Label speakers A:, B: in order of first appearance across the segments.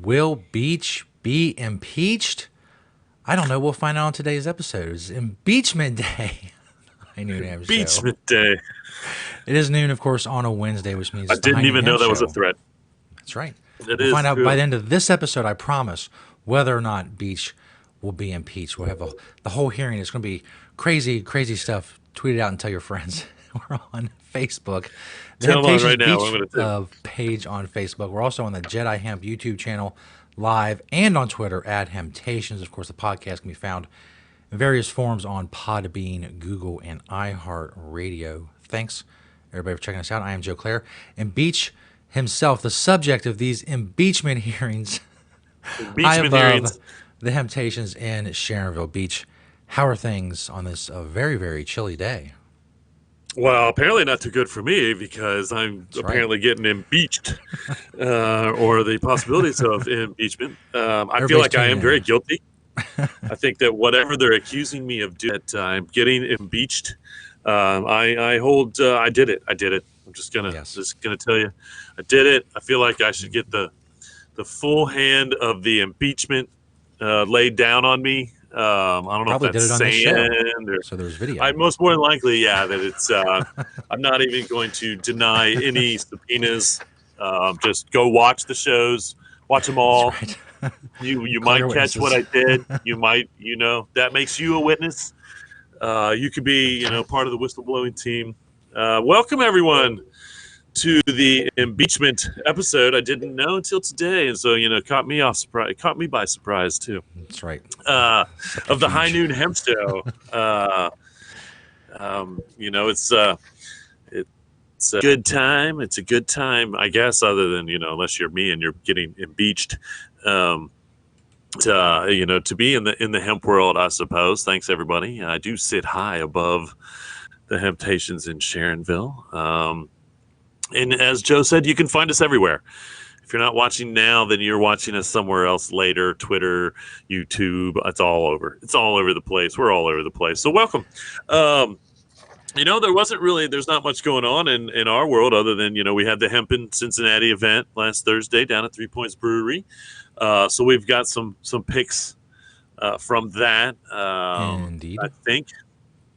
A: Will Beach be impeached? I don't know. We'll find out on today's episode. It's Impeachment Day. High Noon Ham Show.
B: Impeachment Day.
A: It is noon, of course, on a Wednesday, which means
B: I
A: it's the High
B: didn't
A: Noon
B: even
A: Ham
B: know that was a
A: Show.
B: threat.
A: That's right.
B: It
A: We'll
B: is
A: find out
B: true.
A: by the end of this episode, I promise, whether or not Beach will be impeached. We'll have the whole hearing. It's going to be crazy, crazy stuff. Tweet it out and tell your friends. We're on Facebook. The
B: Tell them
A: Temptations
B: right now.
A: Beach
B: I'm going to
A: page on Facebook. We're also on the Jedi Hemp YouTube channel live and on Twitter at Hemptations. Of course, the podcast can be found in various forms on Podbean, Google, and iHeartRadio. Thanks, everybody, for checking us out. I am Joe Claire. And Beach himself, the subject of these impeachment hearings.
B: Impeachment hearings.
A: The Hemptations in Sharonville Beach. How are things on this very, very chilly day?
B: Well, apparently not too good for me because I'm apparently getting impeached or the possibilities of impeachment. I feel like I am very guilty. I think that whatever they're accusing me of doing, that I'm getting impeached. I did it. I'm just gonna tell you, I did it. I feel like I should get the full hand of the impeachment laid down on me. I don't know if that's sand or
A: so there's video.
B: I most more than likely, that it's. I'm not even going to deny any subpoenas. Just go watch the shows, watch them all.
A: Right.
B: You might catch what I did. You might, that makes you a witness. You could be, part of the whistleblowing team. Welcome everyone to the impeachment episode. I didn't know until today, and so caught me by surprise too.
A: That's right.
B: Of the High Noon Hemp Show. It's a good time. It's a good time, I guess, other than unless you're me and you're getting impeached. To be in the hemp world, I suppose. Thanks everybody. I do sit high above the Hemptations in Sharonville. And as Joe said, you can find us everywhere. If you're not watching now, then you're watching us somewhere else later. Twitter, YouTube, it's all over. It's all over the place. We're all over the place. So welcome. There's not much going on in our world other than, we had the Hemp in Cincinnati event last Thursday down at 3 Points Brewery. So we've got some picks from that.
A: Indeed.
B: I think.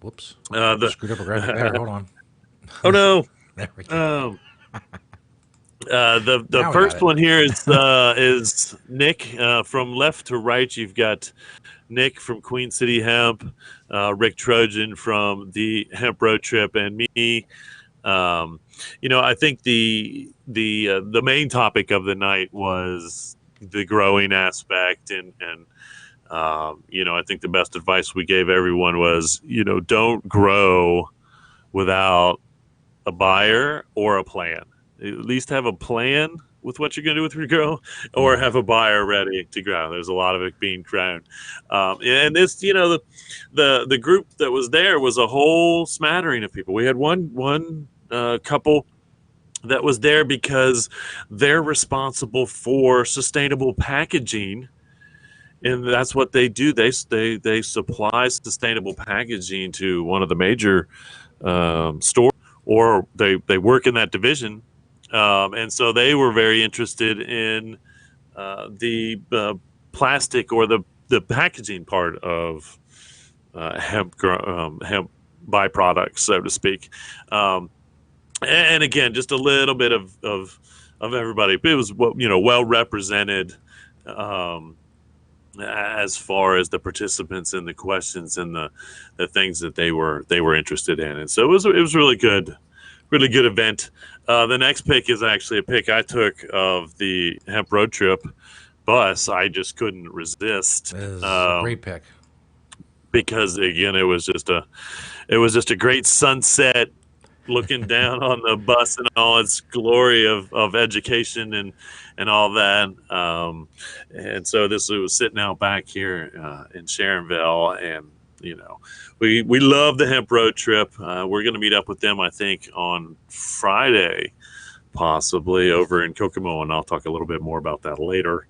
A: Whoops. Screwed up a graphic there. Hold on.
B: Oh, no.
A: There we go.
B: The first one here is Nick from left to right. You've got Nick from Queen City Hemp, Rick Trojan from the Hemp Road Trip, and me. I think the main topic of the night was the growing aspect, and I think the best advice we gave everyone was don't grow without a buyer or a plan. At least have a plan with what you're going to do with your grow, or have a buyer ready to grow. There's a lot of it being grown. And this, the group that was there was a whole smattering of people. We had one couple that was there because they're responsible for sustainable packaging. And that's what they do. They supply sustainable packaging to one of the major stores, or they work in that division. And so they were very interested in the plastic or the packaging part of hemp byproducts, so to speak. And again, just a little bit of everybody. It was well represented as far as the participants and the questions and the things that they were interested in. And so it was really good event. The next pick is actually a pick I took of the Hemp Road Trip bus. I just couldn't resist.
A: It is a great pick
B: because again, it was just a great sunset, looking down on the bus and all its glory of education and all that. And so this was sitting out back here in Sharonville, and we love the Hemp Road Trip. We're going to meet up with them, I think, on Friday, possibly over in Kokomo, and I'll talk a little bit more about that later.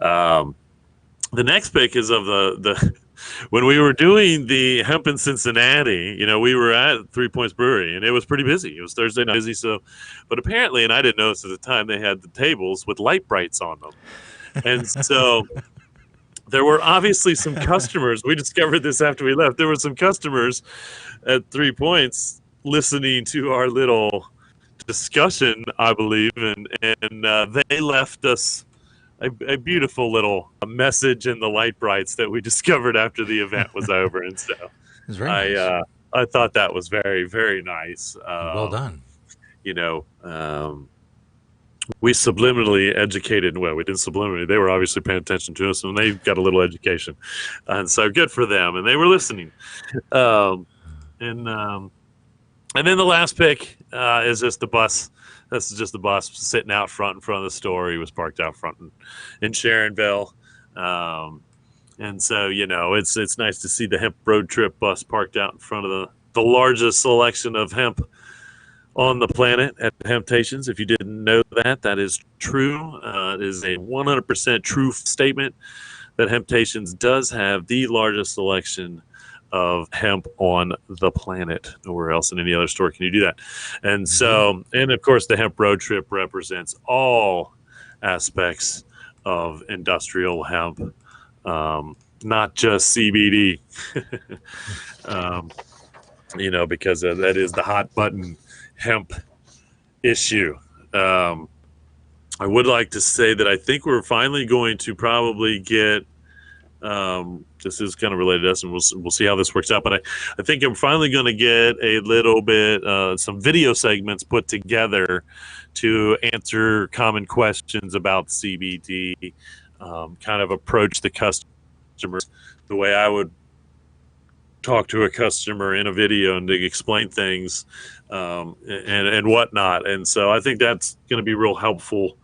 B: The next pick is of the when we were doing the Hemp in Cincinnati, we were at 3 Points Brewery, and it was pretty busy. It was Thursday night busy, but apparently, and I didn't notice at the time, they had the tables with light brights on them. And so there were obviously some customers. We discovered this after we left. There were some customers at 3 Points listening to our little discussion, I believe, and they left us a beautiful little message in the light brights that we discovered after the event was over. And so
A: It's very nice.
B: I thought that was very, very nice.
A: Well done.
B: You know, we subliminally educated. Well, we didn't subliminally. They were obviously paying attention to us, and they got a little education, and so good for them. And they were listening. Um, and then the last pick is just the bus. This is just the bus sitting out front in front of the store. He was parked out front in Sharonville. And so, it's nice to see the hemp road trip bus parked out in front of the largest selection of hemp on the planet at Hemptations. If you didn't know that, that is true. It is a 100% true statement that Hemptations does have the largest selection of hemp on the planet. Nowhere else in any other store can you do that. And so, and of course, the hemp road trip represents all aspects of industrial hemp, not just CBD, because that is the hot button hemp issue. I would like to say that I think we're finally going to probably get, this is kind of related to us, and we'll see how this works out. But I think I'm finally going to get a little bit, some video segments put together to answer common questions about CBD, kind of approach the customers the way I would talk to a customer in a video and to explain things and whatnot. And so I think that's going to be real helpful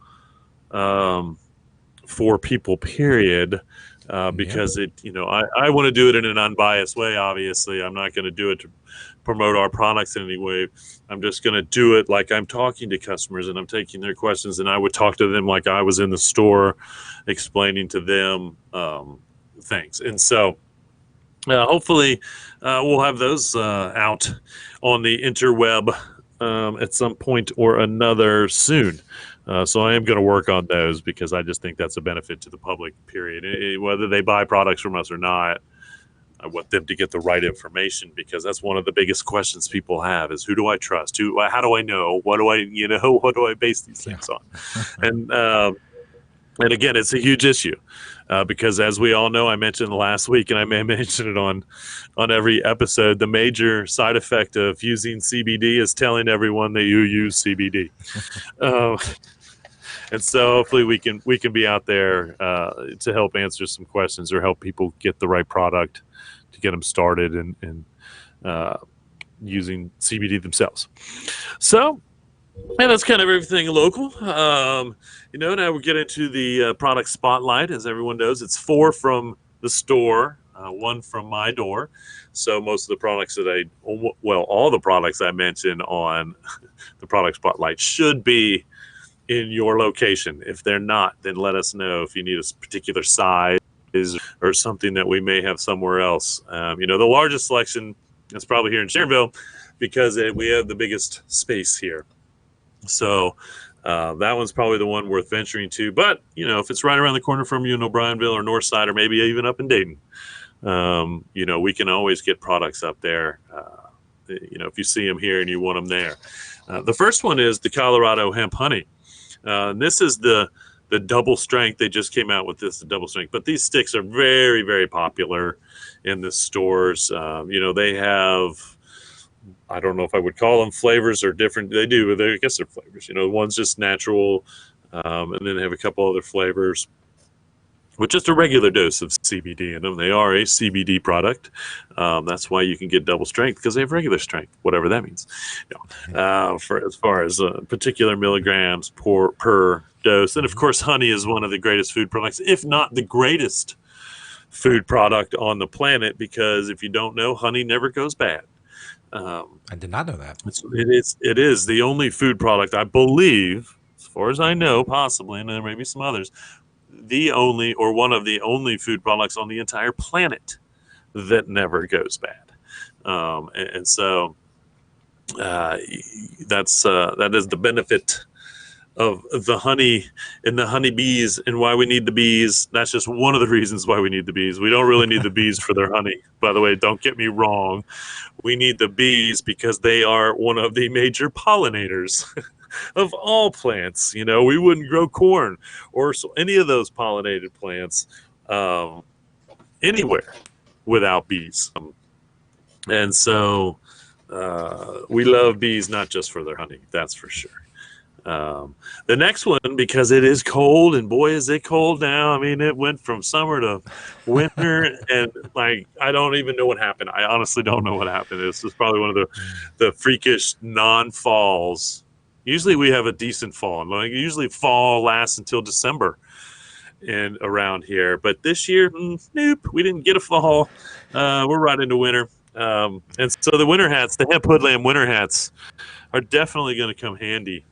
B: for people, period. Because I want to do it in an unbiased way. Obviously, I'm not going to do it to promote our products in any way. I'm just going to do it like I'm talking to customers and I'm taking their questions, and I would talk to them like I was in the store, explaining to them things. And so, hopefully, we'll have those out on the interweb at some point or another soon. So I am going to work on those because I just think that's a benefit to the public, period. Whether they buy products from us or not, I want them to get the right information, because that's one of the biggest questions people have is, who do I trust? How do I know? What do I base these things on? And again, it's a huge issue because, as we all know, I mentioned last week, and I may mention it on every episode, the major side effect of using CBD is telling everyone that you use CBD. And so hopefully we can be out there to help answer some questions or help people get the right product to get them started and using CBD themselves. So, and that's kind of everything local. Now we'll get into the product spotlight. As everyone knows, it's 4 from the store, 1 from my door. So most of the products all the products I mentioned on the product spotlight should be in your location. If they're not, then let us know if you need a particular size or something that we may have somewhere else. The largest selection is probably here in Sharonville because we have the biggest space here. So that one's probably the one worth venturing to. But, if it's right around the corner from you in O'Brienville or Northside, or maybe even up in Dayton, we can always get products up there. If you see them here and you want them there. The first one is the Colorado Hemp Honey. This is the double strength. They just came out with the double strength, but these sticks are very, very popular in the stores. They have, I don't know if I would call them flavors or different. They do, but I guess they're flavors. One's just natural, and then they have a couple other flavors with just a regular dose of CBD in them. They are a CBD product. That's why you can get double strength, because they have regular strength, whatever that means. For as far as particular milligrams per dose. And of course, honey is one of the greatest food products, if not the greatest food product on the planet, because if you don't know, honey never goes bad.
A: I did not know that.
B: It is the only food product, I believe, as far as I know, possibly, and there may be some others, the only or one of the only food products on the entire planet that never goes bad. So that is the benefit of the honey and the honeybees and why we need the bees. That's just one of the reasons why we need the bees. We don't really need the bees for their honey. By the way, don't get me wrong. We need the bees because they are one of the major pollinators of all plants. You know, we wouldn't grow corn or any of those pollinated plants anywhere without bees. And so we love bees not just for their honey, that's for sure. The next one, because it is cold, and boy, is it cold now. I mean, it went from summer to winter, and like, I don't even know what happened. I honestly don't know what happened. This is probably one of the freakish non-falls. Usually we have a decent fall. Like, usually fall lasts until December and around here. But this year, nope, we didn't get a fall. We're right into winter. And so the winter hats, the Hemp Hoodlum winter hats, are definitely going to come handy.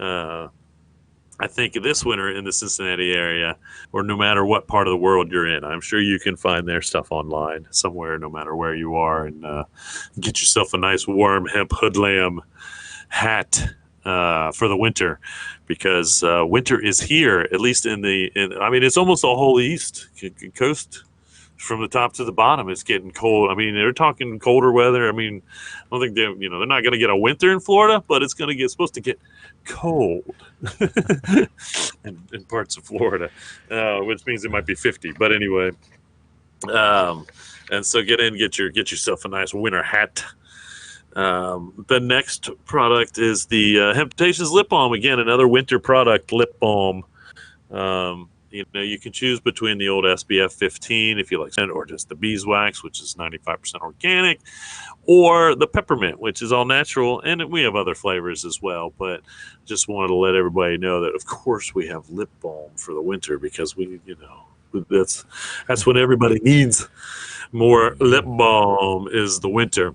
B: I think this winter in the Cincinnati area, or no matter what part of the world you're in, I'm sure you can find their stuff online somewhere, no matter where you are, and get yourself a nice warm Hemp Hoodlum hat for the winter, because winter is here, at least I mean, it's almost the whole East Coast. From the top to the bottom, it's getting cold. I mean, they're talking colder weather. I mean, I don't think they're not going to get a winter in Florida, but it's supposed to get cold in parts of Florida, which means it might be 50. But anyway, and so get yourself a nice winter hat. The next product is the Imputations lip balm. Again, another winter product, lip balm. You can choose between the old SPF 15 if you like, or just the beeswax, which is 95% organic, or the peppermint, which is all natural, and we have other flavors as well. But just wanted to let everybody know that, of course, we have lip balm for the winter, because that's what everybody needs. More lip balm is the winter.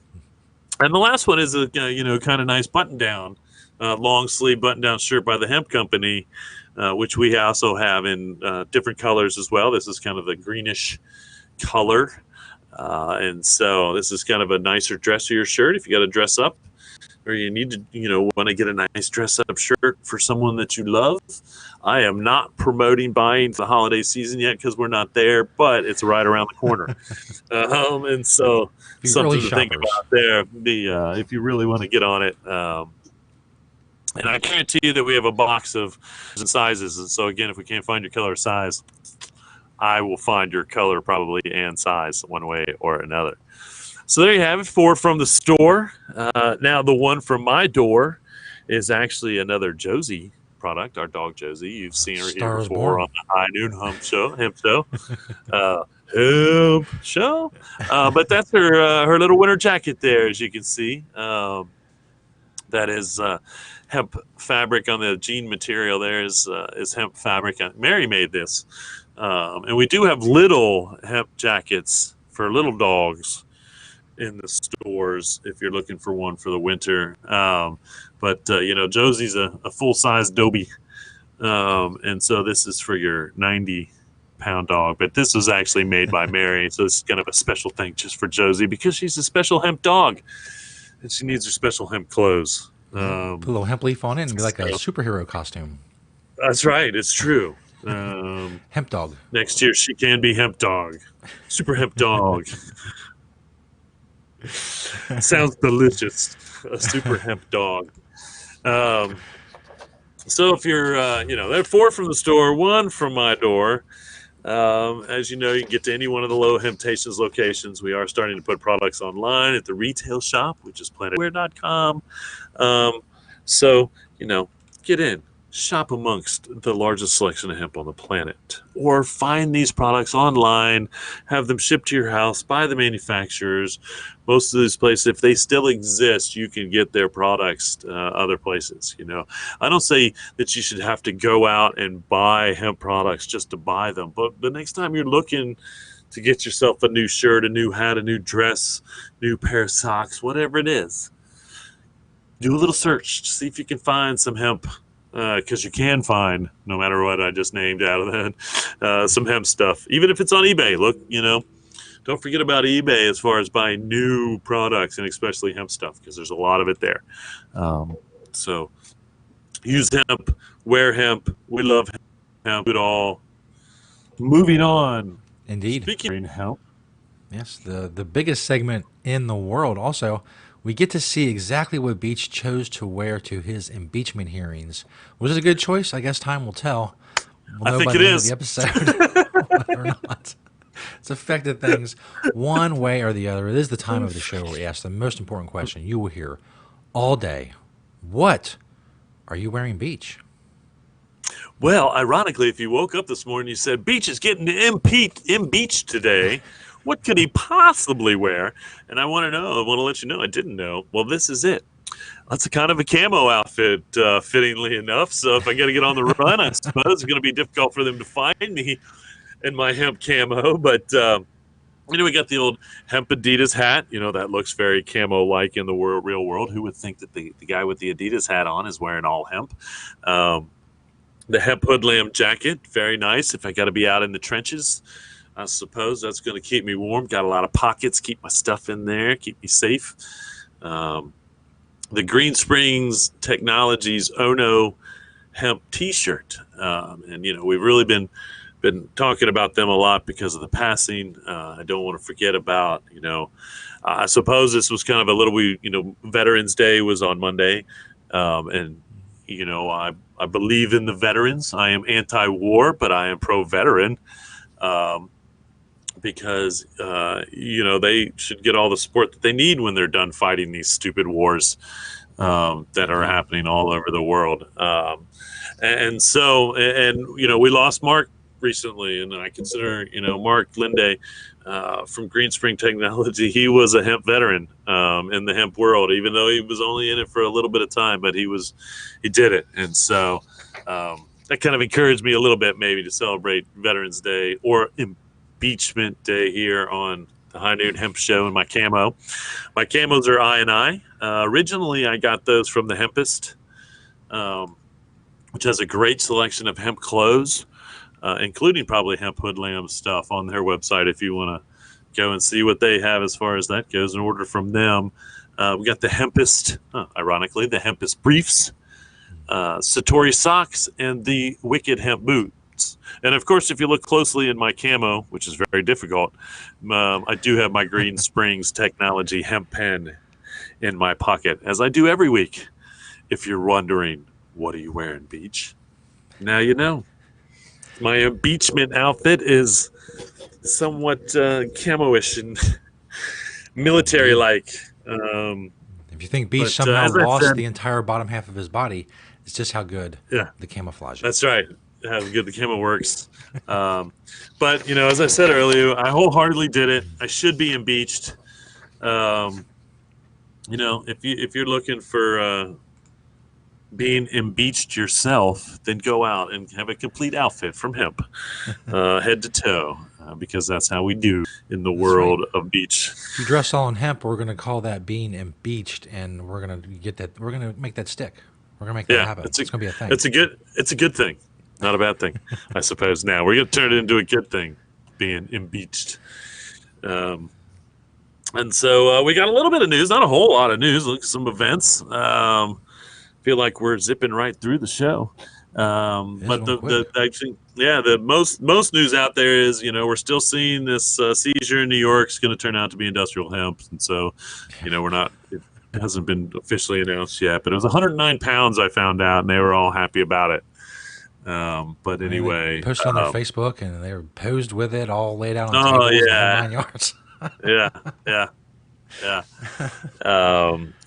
B: And the last one is a kind of nice button down, long sleeve button down shirt by the Hemp Company. Which we also have in different colors as well. This is kind of the greenish color. And so this is kind of a nicer, dressier shirt if you got to dress up, or you need to, want to get a nice dress up shirt for someone that you love. I am not promoting buying the holiday season yet, because we're not there, but it's right around the corner. And so something to think about there. If you really want to get on it. And I guarantee you that we have a box of sizes. And so, again, if we can't find your color or size, I will find your color probably and size one way or another. So there you have it, 4 from the store. Now, the one from my door is actually another Josie product, our dog Josie. You've seen her here before on the High Noon Hemp Show. Hemp Show. But that's her little winter jacket there, as you can see. That is hemp fabric on the jean material. There is hemp fabric. Mary made this. And we do have little hemp jackets for little dogs in the stores if you're looking for one for the winter. But Josie's a full-size Dobie. And so this is for your 90-pound dog. But this was actually made by Mary. So it's kind of a special thing just for Josie, because she's a special hemp dog. And she needs her special hemp clothes.
A: Put a little hemp leaf on it and be like a superhero costume.
B: That's right. It's true.
A: Hemp dog.
B: Next year, she can be hemp dog. Super hemp dog. Sounds delicious. A super hemp dog. So if you're, there are 4 from the store, 1 from my door. As you know, you can get to any one of the Low Imputations locations. We are starting to put products online at the retail shop, which is planetwear.com. So, get in, shop amongst the largest selection of hemp on the planet, or find these products online, have them shipped to your house by the manufacturers. Most of these places, if they still exist, you can get their products other places. I don't say that you should have to go out and buy hemp products just to buy them, but the next time you're looking to get yourself a new shirt, a new hat, a new dress, new pair of socks, whatever it is, do a little search to see if you can find some hemp, because you can find, no matter what I just named out of that, some hemp stuff. Even if it's on eBay, look, don't forget about eBay as far as buying new products, and especially hemp stuff, because there's a lot of it there. So Use hemp, wear hemp. We love hemp. It all. Moving on.
A: Indeed.
B: Speaking of hemp,
A: Yes, the biggest segment in the world. Also, we get to see exactly what Beach chose to wear to his impeachment hearings. Was it a good choice? I guess time will tell. We'll
B: I
A: know by
B: think it
A: the end of the
B: is.
A: episode whether or not it's affected things one way or the other. It is the time of the show where we ask the most important question you will hear all day. What are you wearing, Beach?
B: Well, ironically, if you woke up this morning, you said Beach is getting impeached today. What could he possibly wear? And I want to let you know, I didn't know. Well, this is it. That's a kind of a camo outfit, fittingly enough. So if I got to get on the run, I suppose it's going to be difficult for them to find me in my hemp camo. But we got the old hemp Adidas hat. That looks very camo-like in the real world. Who would think that the guy with the Adidas hat on is wearing all hemp? The hemp Hoodlum jacket, very nice. If I got to be out in the trenches, I suppose that's going to keep me warm. Got a lot of pockets, keep my stuff in there, keep me safe. The Green Springs Technologies Ono hemp T-shirt, and we've really been talking about them a lot because of the passing. I don't want to forget about I suppose this was kind of a little Veterans Day was on Monday, and I believe in the veterans. I am anti-war, but I am pro-veteran. Because they should get all the support that they need when they're done fighting these stupid wars that are happening all over the world. We lost Mark recently, and I consider Mark Linde from Green Spring Technology. He was a hemp veteran in the hemp world, even though he was only in it for a little bit of time, but he did it, and so that kind of encouraged me a little bit, maybe to celebrate Veterans Day or Impeachment Day here on the High Noon Hemp Show in my camo. My camos are I&I. Originally, I got those from the Hempist, which has a great selection of hemp clothes, including probably hemp hoodlum stuff on their website if you want to go and see what they have as far as that goes and order from them. We got the Hempist, ironically, the Hempist briefs, Satori socks, and the Wicked hemp boots. And of course, if you look closely in my camo, which is very difficult, I do have my Green Springs Technology hemp pen in my pocket, as I do every week. If you're wondering, what are you wearing, Beach? Now you know. My impeachment outfit is somewhat camo-ish and military-like.
A: If you think Beach somehow lost the entire bottom half of his body, it's just how good the camouflage is.
B: That's right. How good the camo works. But as I said earlier, I wholeheartedly did it. I should be impeached. If you're looking for being impeached yourself, then go out and have a complete outfit from hemp, head to toe, because that's how we do in the world of beach.
A: If you dress all in hemp, we're going to call that being impeached, and we're going to get that. We're going to make that stick. We're going to make that happen. It's going to be a thing.
B: It's a good thing, not a bad thing, I suppose. Now we're going to turn it into a good thing, being impeached. And so we got a little bit of news, not a whole lot of news. Look at some events. Feel like we're zipping right through the show. But the most news out there is, we're still seeing this seizure in New York is going to turn out to be industrial hemp. And so, it hasn't been officially announced yet, but it was 109 pounds I found out, and they were all happy about it. But anyway,
A: they posted on their Facebook, and they were posed with it all laid out on tables and 9 yards.
B: Yeah.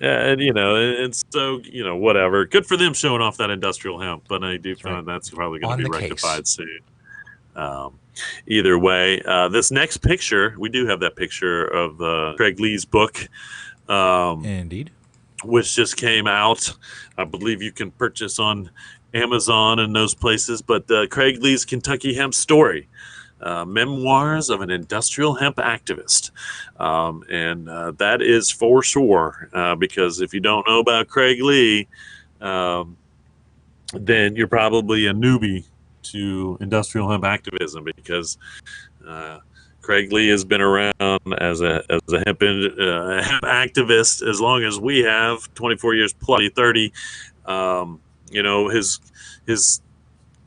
B: And so, whatever. Good for them showing off that industrial hemp, but I do find that's probably going to be rectified soon. Either way, this next picture, we do have that picture of Craig Lee's book.
A: Indeed.
B: Which just came out. I believe you can purchase on Amazon and those places, but Craig Lee's Kentucky Hemp Story. Memoirs of an Industrial Hemp Activist. And that is for sure, because if you don't know about Craig Lee, then you're probably a newbie to industrial hemp activism, because Craig Lee has been around as a hemp activist as long as we have, 24 years plus, 30. his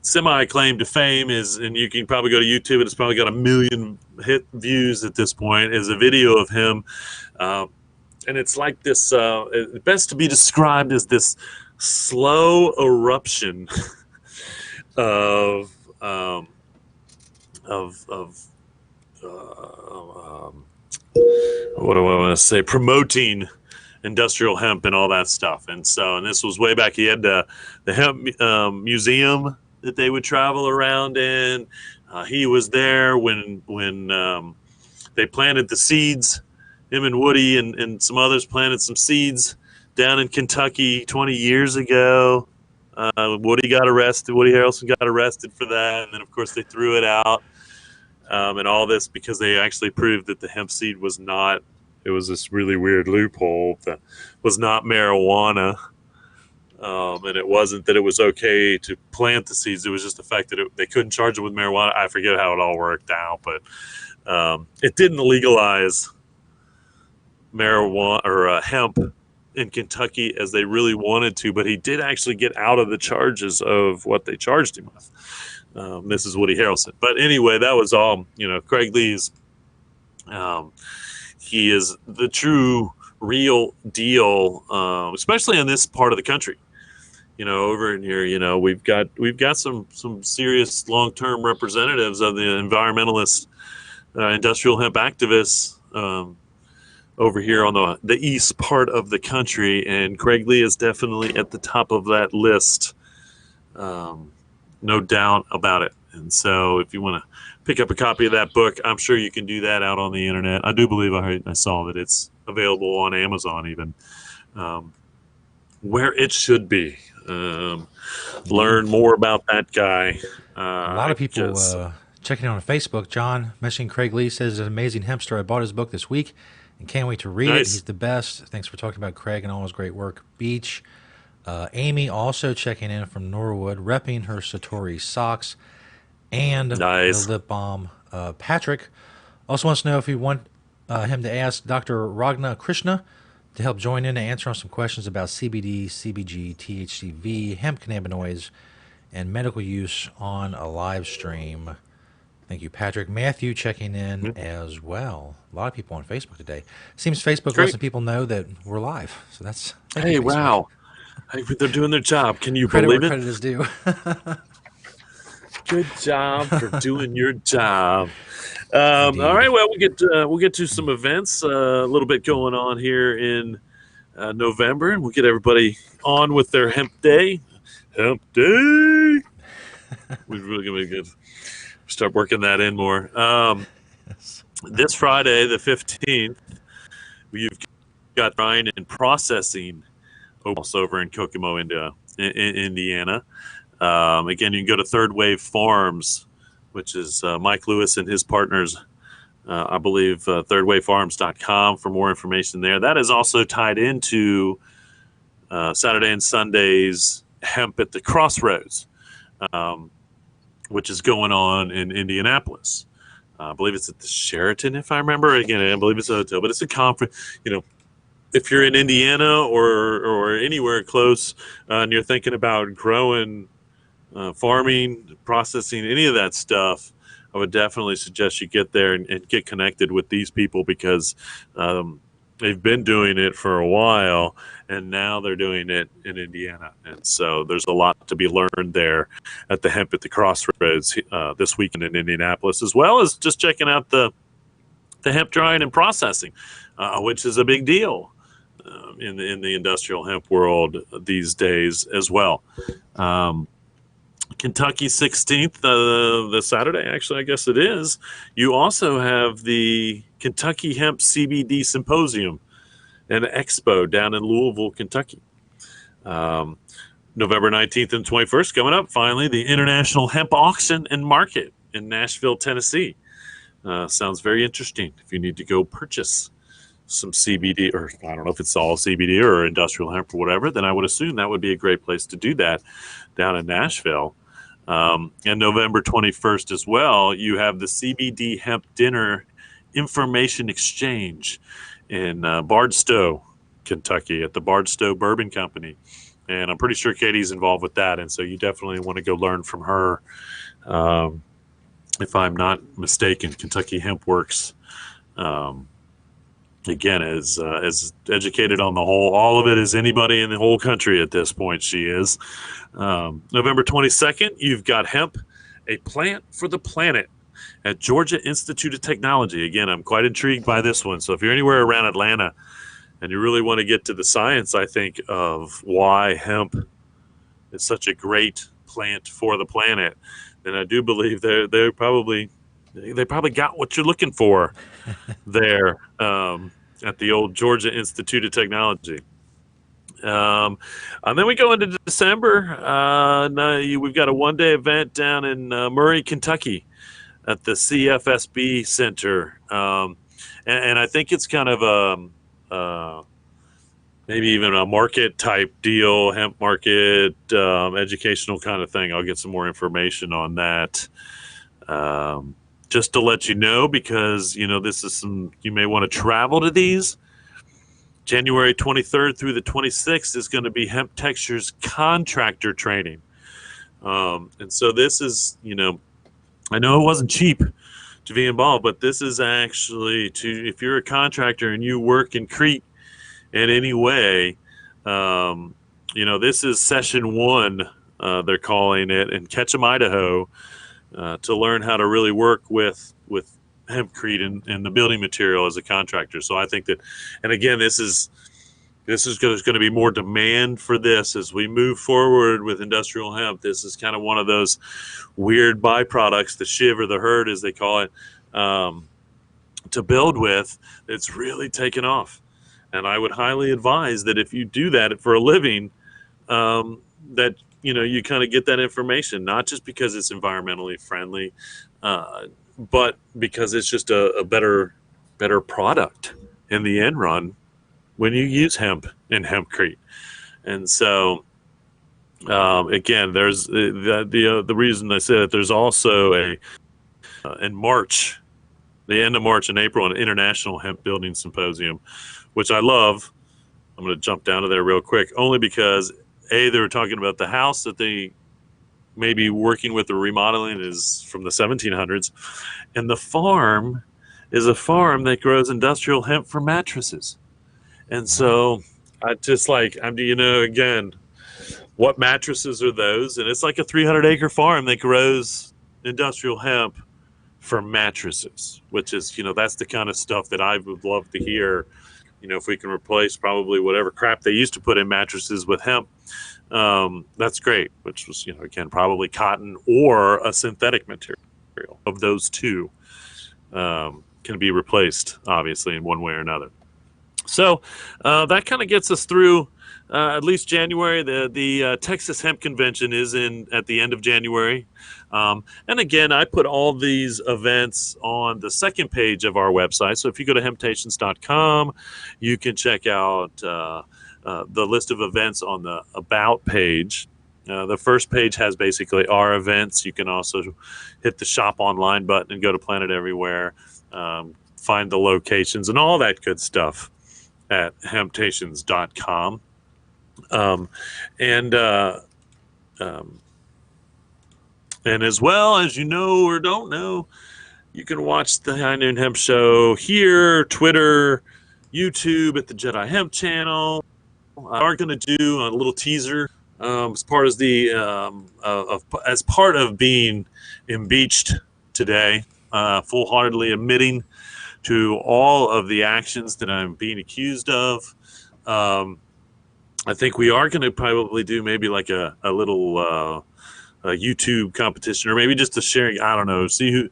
B: semi claim to fame is, and you can probably go to YouTube, and it's probably got 1 million hit views at this point, is a video of him. And it's like this, best to be described as this slow eruption of, of what do I want to say, promoting industrial hemp and all that stuff. And this was way back. He had the hemp museum that they would travel around in. He was there when they planted the seeds. Him and Woody and some others planted some seeds down in Kentucky 20 years ago. Woody got arrested. Woody Harrelson got arrested for that, and then of course they threw it out. And all this because they actually proved that the hemp seed was not. It was this really weird loophole that was not marijuana. And it wasn't that it was okay to plant the seeds. It was just the fact that they couldn't charge it with marijuana. I forget how it all worked out, but it didn't legalize marijuana or hemp in Kentucky as they really wanted to. But he did actually get out of the charges of what they charged him with. This is Woody Harrelson. But anyway, that was all. Craig Lee's. He is the true, real deal, especially in this part of the country. Over in here, we've got some serious long-term representatives of the environmentalist, industrial hemp activists over here on the east part of the country, and Craig Lee is definitely at the top of that list, no doubt about it. And so, if you want to pick up a copy of that book, I'm sure you can do that out on the internet. I do believe I saw that it's available on Amazon, even where it should be. Learn more about that guy.
A: A lot of people checking in on Facebook. John mentioning Craig Lee says it's an amazing hemp story. I bought his book this week and can't wait to read it. He's the best. Thanks for talking about Craig and all his great work. Beach. Amy also checking in from Norwood, repping her Satori socks and the lip balm. Patrick also wants to know if you want him to ask Dr. Ragna Krishna to help join in and answer on some questions about CBD, CBG, THCV, hemp cannabinoids, and medical use on a live stream. Thank you, Patrick. Matthew checking in as well. A lot of people on Facebook today. Seems Facebook lets people know that we're live. So that's...
B: Hey, wow. They're doing their job. Can you
A: credit
B: believe
A: where
B: it?
A: Credit is due.
B: Good job for doing your job. All right, well, we'll get to some events. A little bit going on here in November, and we'll get everybody on with their Hemp Day. Hemp Day. We're really gonna be good. Start working that in more. This Friday, the 15th, we've got drying and processing over in Kokomo, Indiana. Again, you can go to Third Wave Farms, which is Mike Lewis and his partners, I believe, thirdwavefarms.com for more information there. That is also tied into Saturday and Sunday's Hemp at the Crossroads, which is going on in Indianapolis. I believe it's at the Sheraton, if I remember. Again, I believe it's a hotel, but it's a conference. If you're in Indiana or anywhere close and you're thinking about growing, farming, processing, any of that stuff, I would definitely suggest you get there and get connected with these people because they've been doing it for a while and now they're doing it in Indiana. And so there's a lot to be learned there at the Hemp at the Crossroads this weekend in Indianapolis, as well as just checking out the hemp drying and processing, which is a big deal in the industrial hemp world these days as well. Kentucky 16th, the Saturday, actually, I guess it is. You also have the Kentucky Hemp CBD Symposium and Expo down in Louisville, Kentucky. November 19th and 21st coming up. Finally, the International Hemp Auction and Market in Nashville, Tennessee. Sounds very interesting. If you need to go purchase some CBD, or I don't know if it's all CBD or industrial hemp or whatever, then I would assume that would be a great place to do that down in Nashville. And November 21st as well, you have the CBD Hemp Dinner Information Exchange in Bardstow, Kentucky at the Bardstow Bourbon Company. and I'm pretty sure Katie's involved with that. And so you definitely want to go learn from her. If I'm not mistaken, Kentucky Hemp Works, again, as educated on the whole, all of it as anybody in the whole country at this point. She is. November 22nd, you've got Hemp, a plant for the planet at Georgia Institute of Technology. Again, I'm quite intrigued by this one. So if you're anywhere around Atlanta and you really want to get to the science, I think, of why hemp is such a great plant for the planet, then I do believe they probably got what you're looking for there at the old Georgia Institute of Technology. And then we go into December. We've got a one-day event down in Murray, Kentucky at the CFSB Center. And I think it's kind of maybe even a market type deal, hemp market, educational kind of thing. I'll get some more information on that. Just to let you know, because, this is you may want to travel to these. January 23rd through the 26th is going to be Hemp Textures contractor training. And so this is, I know it wasn't cheap to be involved, but this is actually if you're a contractor and you work in Crete in any way, this is session 1, they're calling it, in Ketchum, Idaho, to learn how to really work with hempcrete and the building material as a contractor. So I think that, and again, this is going to be more demand for this as we move forward with industrial hemp. This is kind of one of those weird byproducts, the shiv or the herd, as they call it, to build with. It's really taken off. And I would highly advise that if you do that for a living, that, you kind of get that information, not just because it's environmentally friendly, but because it's just a better product in the end run when you use hemp and hempcrete. And so, again, there's the reason I said that there's also in March, the end of March and April, an International Hemp Building Symposium, which I love. I'm going to jump down to there real quick, only because, they were talking about the house that they may be working with or remodeling is from the 1700s. And the farm is a farm that grows industrial hemp for mattresses. And so I just again, what mattresses are those? And it's like a 300-acre farm that grows industrial hemp for mattresses, which is, that's the kind of stuff that I would love to hear. If we can replace probably whatever crap they used to put in mattresses with hemp, that's great, which was, again, probably cotton or a synthetic material. Of those two can be replaced, obviously, in one way or another. So that kind of gets us through at least January. The Texas Hemp Convention is at the end of January. And again, I put all these events on the second page of our website. So if you go to hemptations.com, you can check out the list of events on the About page. The first page has basically our events. You can also hit the Shop Online button and go to Planet Everywhere, find the locations and all that good stuff at hemptations.com. And as well, as you know or don't know, you can watch the High Noon Hemp Show here, Twitter, YouTube, at the Jedi Hemp channel. We are going to do a little teaser as part of being impeached today, full-heartedly admitting to all of the actions that I'm being accused of. I think we are going to probably do maybe like a little a YouTube competition, or maybe just a sharing. I don't know. See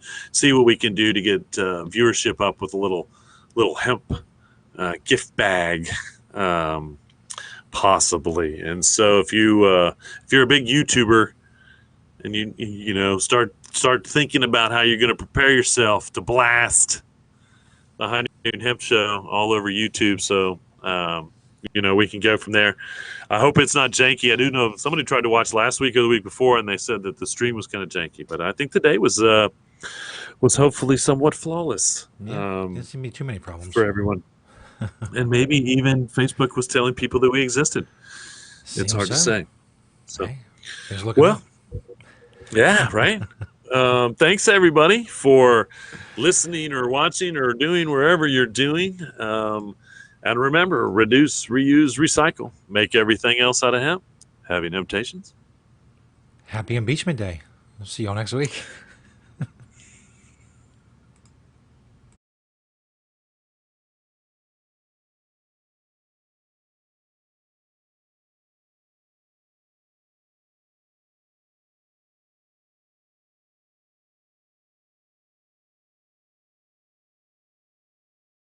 B: what we can do to get viewership up with a little hemp gift bag, possibly. And so if you're a big YouTuber and you start thinking about how you're going to prepare yourself to blast the High Noon Hemp Show all over YouTube, so we can go from there. I hope it's not janky. I do know somebody tried to watch last week or the week before, and they said that the stream was kind of janky. But I think today was hopefully somewhat flawless.
A: Yeah, didn't seem to be too many problems
B: for everyone. And maybe even Facebook was telling people that we existed. It's
A: Seems
B: hard to
A: so.
B: say. So,
A: Hey, things looking
B: well,
A: up.
B: yeah, right. Thanks everybody for listening or watching or doing wherever you're doing. And remember, reduce, reuse, recycle. Make everything else out of hemp. Having Imputations.
A: Happy Impeachment Day. We'll see y'all next week.